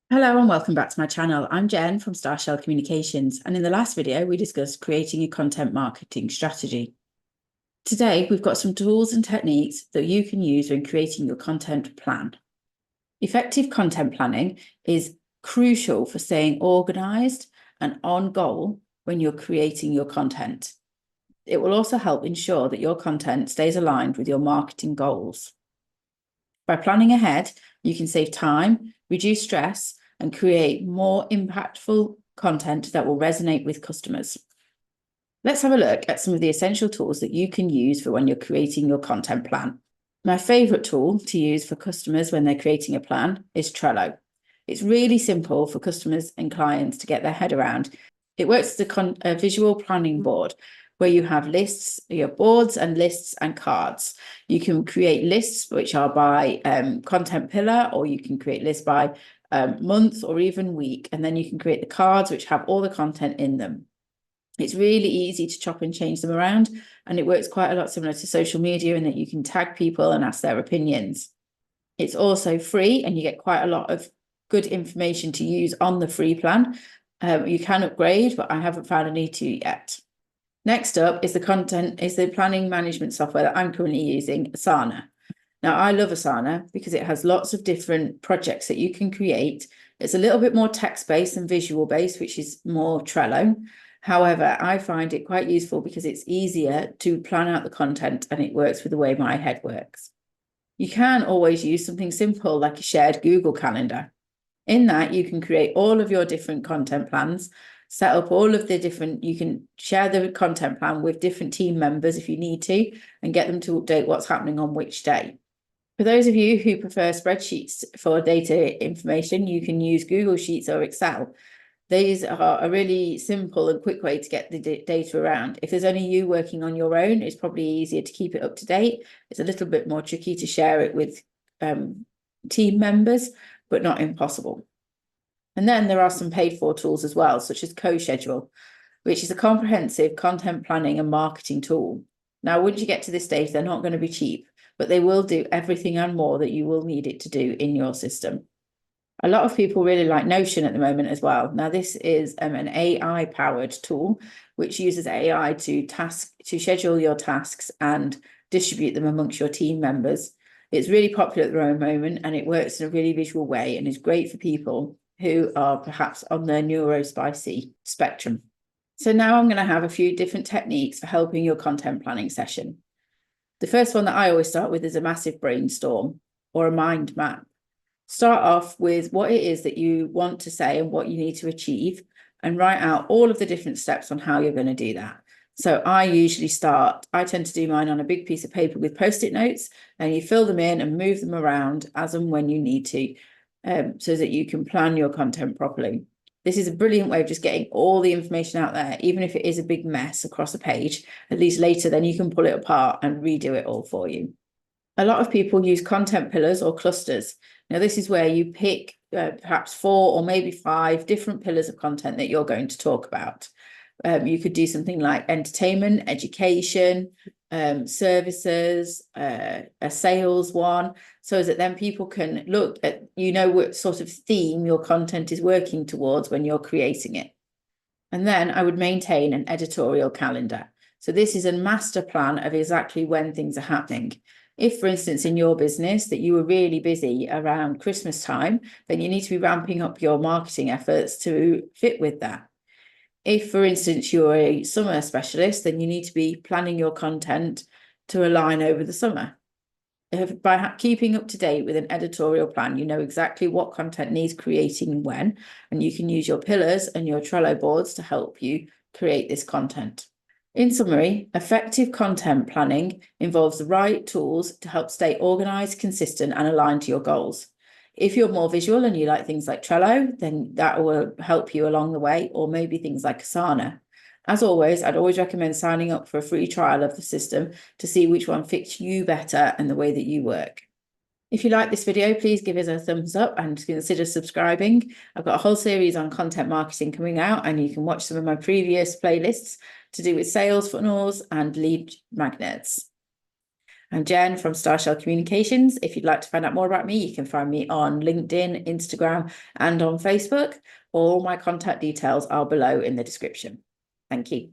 Hello and welcome back to my channel. I'm Jen from Starshell Communications, and in the last video we discussed creating a content marketing strategy. Today we've got some tools and techniques that you can use when creating your content plan. Effective content planning is crucial for staying organised and on goal when you're creating your content. It will also help ensure that your content stays aligned with your marketing goals. By planning ahead, you can save time, reduce stress, and create more impactful content that will resonate with customers. Let's have a look at some of the essential tools that you can use for when you're creating your content plan. My favorite tool to use for customers when they're creating a plan is Trello. It's really simple for customers and clients to get their head around. It works as a visual planning board where you have lists, your boards and lists and cards. You can create lists which are by content pillar, or you can create lists by month or even week, and then you can create the cards which have all the content in them. It's really easy to chop and change them around, and it works quite a lot similar to social media in that you can tag people and ask their opinions. It's also free, and you get quite a lot of good information to use on the free plan. You can upgrade, but I haven't found a need to yet. Next up is the planning management software that I'm currently using, Asana. Now, I love Asana because it has lots of different projects that you can create. It's a little bit more text-based and visual-based, which is more Trello. However, I find it quite useful because it's easier to plan out the content and it works with the way my head works. You can always use something simple like a shared Google Calendar. In that, you can create all of your different content plans, set up all of the different, you can share the content plan with different team members if you need to, and get them to update what's happening on which day. For those of you who prefer spreadsheets for data information, you can use Google Sheets or Excel. These are a really simple and quick way to get the data around. If there's only you working on your own, it's probably easier to keep it up to date. It's a little bit more tricky to share it with team members, but not impossible. And then there are some paid for tools as well, such as CoSchedule, which is a comprehensive content planning and marketing tool. Now, once you get to this stage, they're not going to be cheap, but they will do everything and more that you will need it to do in your system. A lot of people really like Notion at the moment as well. Now, this is an AI-powered tool, which uses AI to schedule your tasks and distribute them amongst your team members. It's really popular at the moment, and it works in a really visual way and is great for people who are perhaps on the neurospicy spectrum. So now I'm going to have a few different techniques for helping your content planning session. The first one that I always start with is a massive brainstorm or a mind map. Start off with what it is that you want to say and what you need to achieve, and write out all of the different steps on how you're going to do that. So I tend to do mine on a big piece of paper with post-it notes, and you fill them in and move them around as and when you need to, so that you can plan your content properly. This is a brilliant way of just getting all the information out there, even if it is a big mess across a page. At least later, then you can pull it apart and redo it all for you. A lot of people use content pillars or clusters. Now, this is where you pick perhaps 4 or maybe 5 different pillars of content that you're going to talk about. You could do something like entertainment, education, services, a sales one, so that then people can look at, what sort of theme your content is working towards when you're creating it. And then I would maintain an editorial calendar. So this is a master plan of exactly when things are happening. If, for instance, in your business that you were really busy around Christmas time, then you need to be ramping up your marketing efforts to fit with that. If, for instance, you're a summer specialist, then you need to be planning your content to align over the summer. By keeping up to date with an editorial plan, you know exactly what content needs creating when, and you can use your pillars and your Trello boards to help you create this content. In summary, effective content planning involves the right tools to help stay organised, consistent, and aligned to your goals. If you're more visual and you like things like Trello, then that will help you along the way, or maybe things like Asana. As always, I'd always recommend signing up for a free trial of the system to see which one fits you better and the way that you work. If you like this video, please give us a thumbs up and consider subscribing. I've got a whole series on content marketing coming out, and you can watch some of my previous playlists to do with sales funnels and lead magnets. I'm Jen from Starshell Communications. If you'd like to find out more about me, you can find me on LinkedIn, Instagram, and on Facebook. All my contact details are below in the description. Thank you.